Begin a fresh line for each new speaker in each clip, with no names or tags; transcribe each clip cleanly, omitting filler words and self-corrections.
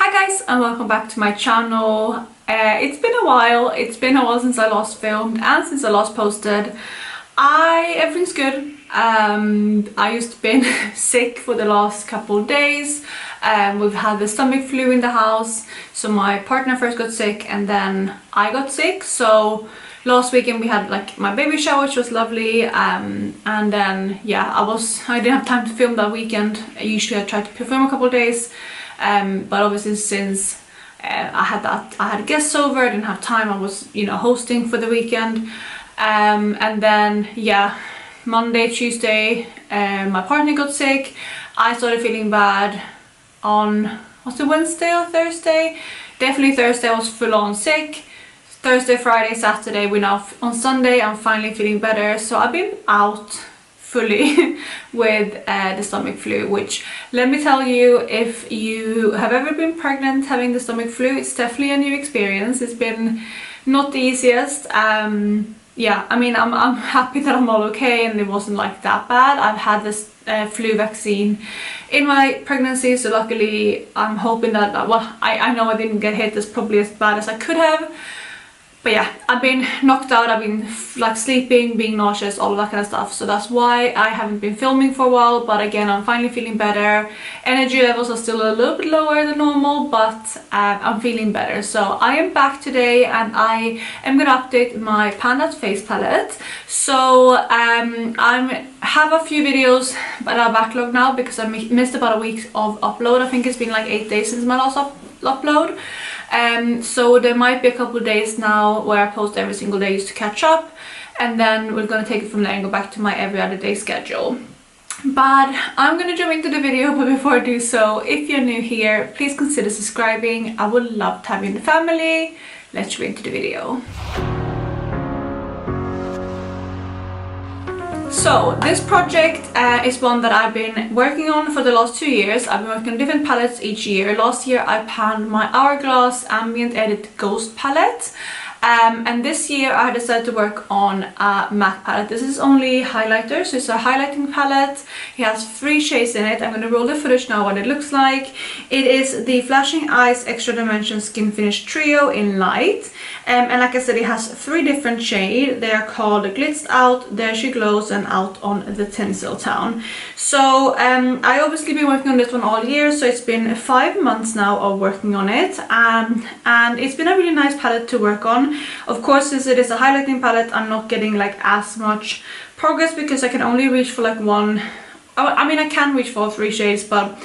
Hi guys, and welcome back to my channel. It's been a while since I last filmed and since I last posted. Everything's good. I used to been sick for the last couple of days. We've had the stomach flu in the house, so my partner first got sick and then I got sick. So last weekend we had like my baby shower, which was lovely, and then yeah, I didn't have time to film that weekend. Usually I try to film a couple of days, but obviously since I had guests over, I didn't have time. I was, hosting for the weekend, and then yeah, Monday, Tuesday, my partner got sick. I started feeling bad on, was it Wednesday or Thursday? Definitely Thursday. I was full on sick. Thursday, Friday, Saturday, we're now on Sunday. I'm finally feeling better. So I've been out fully with the stomach flu, which, let me tell you, if you have ever been pregnant having the stomach flu, it's definitely a new experience. It's been not the easiest. Yeah, I mean, I'm happy that I'm all okay and it wasn't like that bad. I've had this flu vaccine in my pregnancy, so luckily I'm hoping that, well, I know I didn't get hit as probably as bad as I could have. But yeah, I've been knocked out, I've been like sleeping, being nauseous, all of that kind of stuff. So that's why I haven't been filming for a while, but again, I'm finally feeling better. Energy levels are still a little bit lower than normal, but I'm feeling better. So I am back today and I am gonna update my Panda face palette. So I have a few videos but are backlogged now because I missed about a week of upload. I think it's been like 8 days since my last upload. So there might be a couple of days now where I post every single day just to catch up, and then we're gonna take it from there and go back to my every other day schedule. But I'm gonna jump into the video, but before I do so, if you're new here, please consider subscribing. I would love to have you in the family. Let's jump into the video. So this project is one that I've been working on for the last 2 years. I've been working on different palettes each year. Last year I panned my Hourglass Ambient Edit Ghost palette. And this year I decided to work on a matte palette. This is only highlighter, so it's a highlighting palette. It has 3 shades in it. I'm going to roll the footage now what it looks like. It is the Flashing Eyes Extra Dimension Skin Finish Trio in light. And like I said, it has 3 different shades. They are called Glitzed Out, There She Glows, and Out on the Tinsel Town. So I obviously been working on this one all year, so it's been 5 months now of working on it. And it's been a really nice palette to work on. Of course, since it is a highlighting palette, I'm not getting like as much progress because I can only reach for like one. I mean, I can reach for 3 shades, but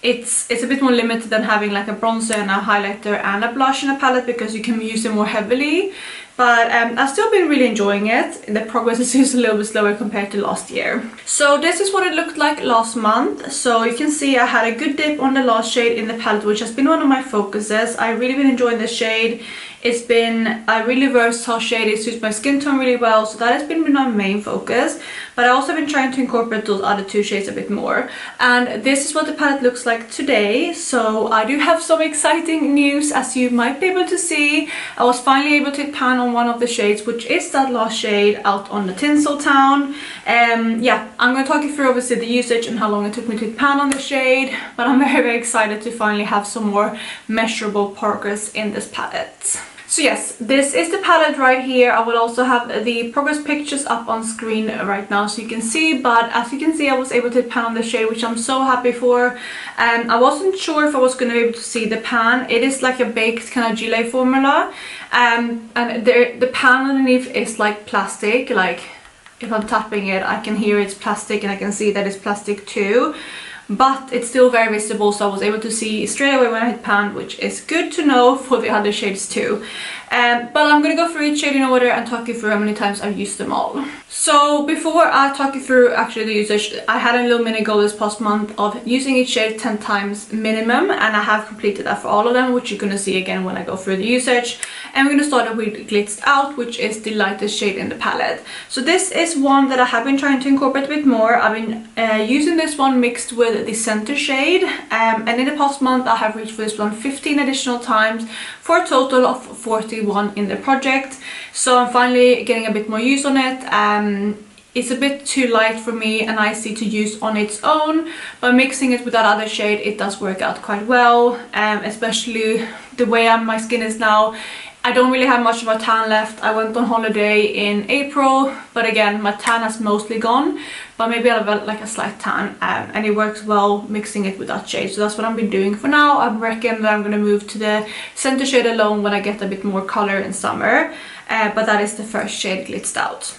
it's a bit more limited than having like a bronzer and a highlighter and a blush in a palette because you can use it more heavily. But I've still been really enjoying it. The progress is just a little bit slower compared to last year. So this is what it looked like last month. So you can see I had a good dip on the last shade in the palette, which has been one of my focuses. I've really been enjoying this shade. It's been a really versatile shade. It suits my skin tone really well, so that has been my main focus. But I also been trying to incorporate those other 2 shades a bit more. And this is what the palette looks like today. So I do have some exciting news, as you might be able to see. I was finally able to pan on one of the shades, which is that last shade, Out on the Tinsel Town. Yeah, I'm going to talk you through obviously the usage and how long it took me to pan on the shade, but I'm very, very excited to finally have some more measurable progress in this palette. So yes, this is the palette right here. I will also have the progress pictures up on screen right now so you can see, but as you can see, I was able to pan on the shade, which I'm so happy for. I wasn't sure if I was going to be able to see the pan. It is like a baked kind of Gillet formula, and the pan underneath is like plastic. Like if I'm tapping it, I can hear it's plastic and I can see that it's plastic too. But it's still very visible, so I was able to see straight away when I hit pan, which is good to know for the other shades too. But I'm gonna go through each shade in order and talk you through how many times I've used them all. So before I talk you through actually the usage, I had a little mini goal this past month of using each shade 10 times minimum, and I have completed that for all of them, which you're gonna see again when I go through the usage. And we're gonna start with Glitzed Out, which is the lightest shade in the palette. So this is one that I have been trying to incorporate a bit more. I've been using this one mixed with the center shade, and in the past month I have reached for this one 15 additional times for a total of 41 in the project. So I'm finally getting a bit more use on it. it's a bit too light for me and icy to use on its own, but mixing it with that other shade, it does work out quite well, especially the way my skin is now. I don't really have much of a tan left. I went on holiday in April, but again, my tan has mostly gone, but maybe I'll have like a slight tan, and it works well mixing it with that shade. So that's what I've been doing for now. I reckon that I'm going to move to the center shade alone when I get a bit more color in summer, but that is the first shade, Glitzed Out.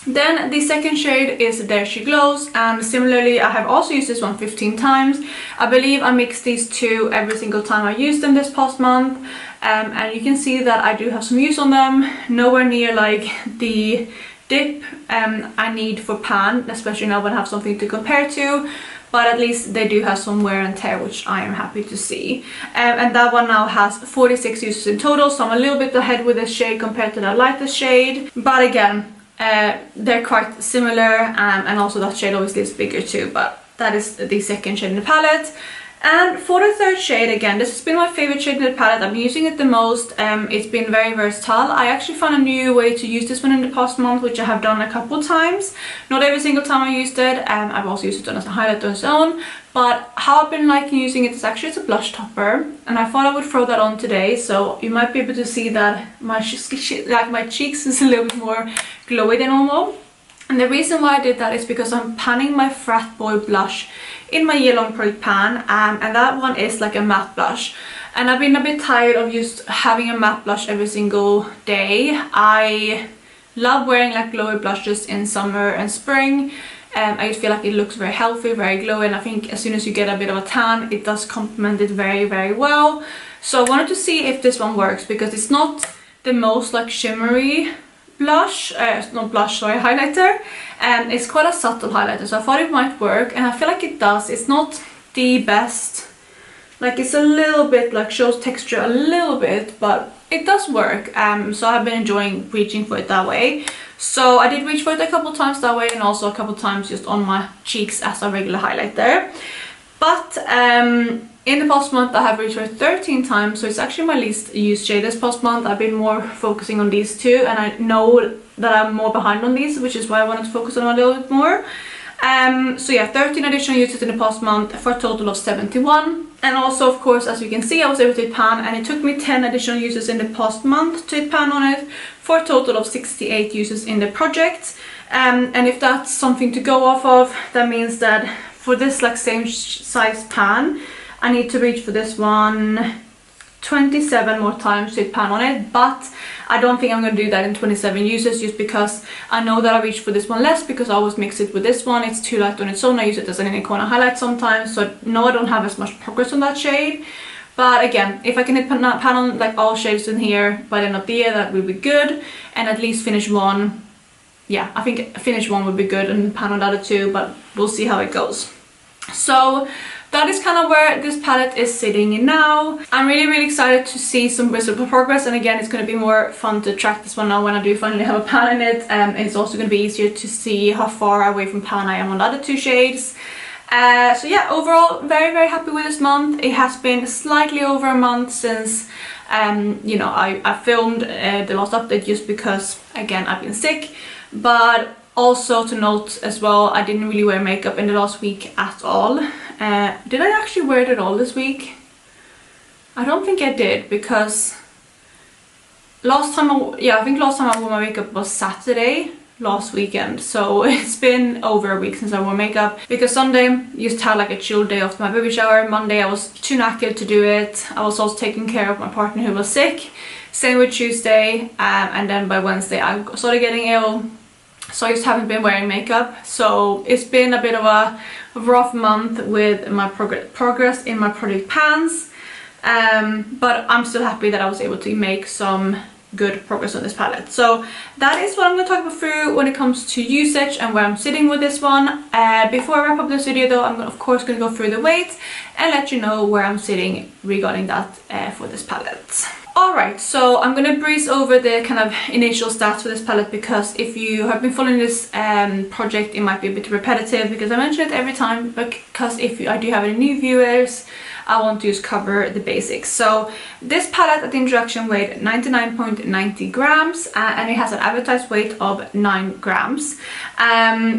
Then the second shade is There She Glows, and similarly I have also used this one 15 times. I believe I mixed these two every single time I used them this past month, and you can see that I do have some use on them. Nowhere near like the dip I need for pan, especially now when I have something to compare to, but at least they do have some wear and tear, which I am happy to see. And that one now has 46 uses in total, so I'm a little bit ahead with this shade compared to the lightest shade, but again, they're quite similar, and also that shade obviously is bigger too, but that is the second shade in the palette. And for the third shade, again, this has been my favorite shade in the palette. I've been using it the most. It's been very versatile. I actually found a new way to use this one in the past month, which I have done a couple times. Not every single time I used it. I've also used it as a highlight on its own. But how I've been liking using it is actually it's a blush topper, and I thought I would throw that on today, so you might be able to see that my cheeks is a little bit more glowy than normal. And the reason why I did that is because I'm panning my Frat Boy blush in my year-long project pan, and that one is like a matte blush. And I've been a bit tired of just having a matte blush every single day. I love wearing like glowy blushes in summer and spring. I just feel like it looks very healthy, very glowy, and I think as soon as you get a bit of a tan, it does complement it very, very well. So I wanted to see if this one works, because it's not the most like shimmery blush, not blush, sorry, highlighter, and it's quite a subtle highlighter, so I thought it might work, and I feel like it does. It's not the best, like it's a little bit like shows texture a little bit, but it does work. So I've been enjoying reaching for it that way. So I did reach for it a couple times that way, and also a couple times just on my cheeks as a regular highlighter. But in the past month I have reached for it 13 times, so it's actually my least used shade this past month. I've been more focusing on these two, and I know that I'm more behind on these, which is why I wanted to focus on them a little bit more. So yeah, 13 additional uses in the past month for a total of 71. And also, of course, as you can see, I was able to hit pan, and it took me 10 additional uses in the past month to hit pan on it for a total of 68 uses in the project. And if that's something to go off of, that means that for this like same size pan, I need to reach for this one 27 more times to hit pan on it, but I don't think I'm going to do that in 27 uses, just because I know that I reach for this one less because I always mix it with this one. It's too light on its own. I use it as an inner corner highlight sometimes, so no, I don't have as much progress on that shade. But again, if I can hit pan on like all shades in here by the end of the year, that would be good, and at least finish one. Yeah, I think finish one would be good, and pan on the other two, but we'll see how it goes. So that is kind of where this palette is sitting now. I'm really excited to see some visible progress, and again, it's going to be more fun to track this one now when I do finally have a pan in it, and it's also going to be easier to see how far away from pan I am on the other two shades. So yeah, overall very happy with this month. It has been slightly over a month since you know, I filmed the last update, just because again I've been sick, but also to note as well, I didn't really wear makeup in the last week at all. Did I actually wear it at all this week? I don't think I did, because last time I think last time I wore my makeup was Saturday last weekend, so it's been over a week since I wore makeup, because Sunday just had like a chill day after my baby shower. Monday I was too knackered to do it. I was also taking care of my partner who was sick. Same with Tuesday, and then by Wednesday I started getting ill. So I just haven't been wearing makeup, so it's been a bit of a rough month with my progress in my project pans, but I'm still happy that I was able to make some good progress on this palette. So that is what I'm going to talk through when it comes to usage and where I'm sitting with this one. Before I wrap up this video though, I'm of course going to go through the weight and let you know where I'm sitting regarding that for this palette. Alright, so I'm gonna breeze over the kind of initial stats for this palette, because if you have been following this project, it might be a bit repetitive because I mention it every time, because if I do have any new viewers, I want to just cover the basics. So this palette at the introduction weighed 99.90 grams and it has an advertised weight of 9 grams,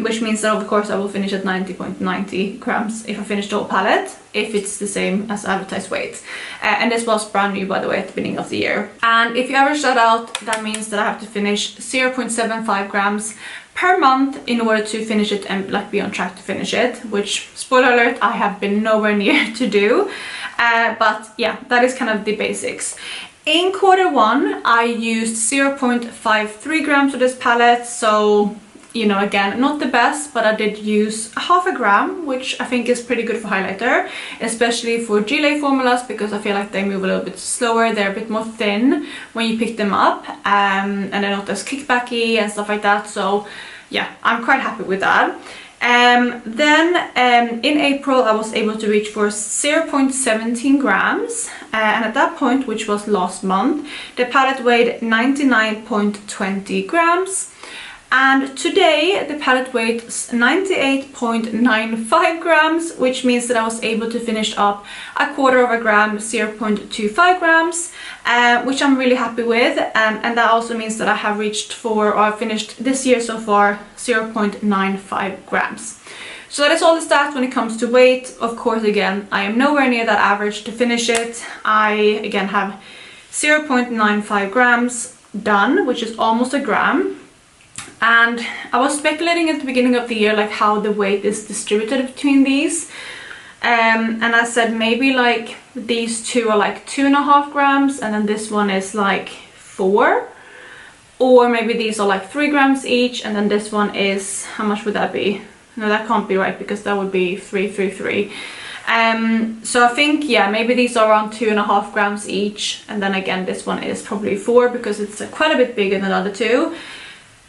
which means that of course I will finish at 90.90 grams if I finish the whole palette, if it's the same as advertised weight. And this was brand new, by the way, at the beginning of the year. And if you average that out, that means that I have to finish 0.75 grams per month in order to finish it and like be on track to finish it, which, spoiler alert, I have been nowhere near to do. But yeah, that is kind of the basics. In quarter one, I used 0.53 grams of this palette, so you know, again, not the best, but I did use half a gram, which I think is pretty good for highlighter, especially for Gillet formulas, because I feel like they move a little bit slower, they're a bit more thin when you pick them up, and they're not as kickbacky and stuff like that, so yeah, I'm quite happy with that. Then in April I was able to reach for 0.17 grams, and at that point, which was last month, the palette weighed 99.20 grams. And today the palette weighs 98.95 grams, which means that I was able to finish up a quarter of a gram, 0.25 grams, which I'm really happy with. And that also means that I have reached for, or I've finished this year so far, 0.95 grams. So that is all the stats when it comes to weight. Of course, again, I am nowhere near that average to finish it. I, again, have 0.95 grams done, which is almost a gram. And I was speculating at the beginning of the year like how the weight is distributed between these, and I said maybe like these two are like 2.5 grams and then this one is like 4, or maybe these are like 3 grams each and then this one is, how much would that be? No, that can't be right, because that would be 3. So I think, yeah, maybe these are around 2.5 grams each, and then again this one is probably 4 because it's quite a bit bigger than the other two.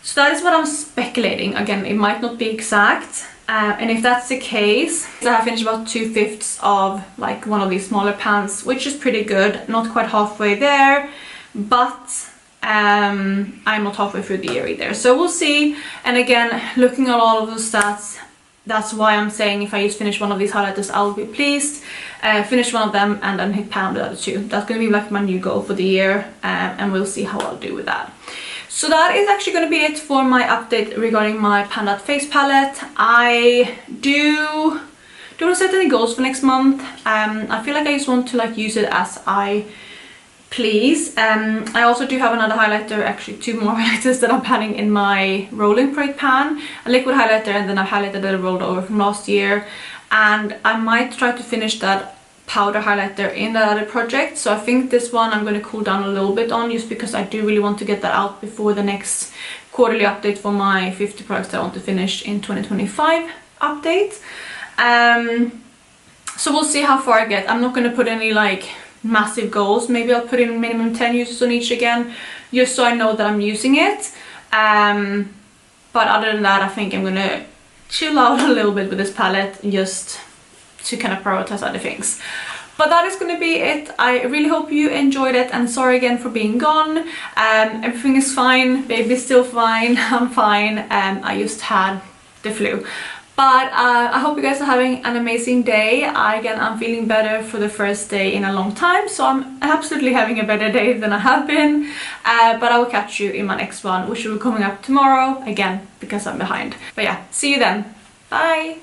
So that is what I'm speculating. Again, it might not be exact, and if that's the case, I have finished about 2/5 of like one of these smaller pans, which is pretty good. Not quite halfway there, but I'm not halfway through the year either. So we'll see. And again, looking at all of those stats, that's why I'm saying if I just finish one of these highlighters, I'll be pleased. Finish one of them and then hit pan the other two. That's going to be like my new goal for the year, and we'll see how I'll do with that. So that is actually going to be it for my update regarding my Panda face palette. I don't want to set any goals for next month. I feel like I just want to like use it as I please. I also do have another highlighter, actually 2 more highlighters that I'm panning in my rolling parade pan. A liquid highlighter, and then I've highlighted that I rolled over from last year. And I might try to finish that powder highlighter in that other project, so I think this one I'm going to cool down a little bit on, just because I do really want to get that out before the next quarterly update for my 50 products that I want to finish in 2025 update. So we'll see how far I get. I'm not going to put any like massive goals. Maybe I'll put in minimum 10 uses on each again, just so I know that I'm using it. But other than that, I think I'm going to chill out a little bit with this palette, just to kind of prioritize other things. But that is going to be it. I really hope you enjoyed it, and sorry again for being gone. Everything is fine, baby's still fine, I'm fine. I just had the flu. But I hope you guys are having an amazing day. I'm feeling better for the first day in a long time, so I'm absolutely having a better day than I have been. But I will catch you in my next one, which will be coming up tomorrow, again, because I'm behind. But yeah, see you then. Bye!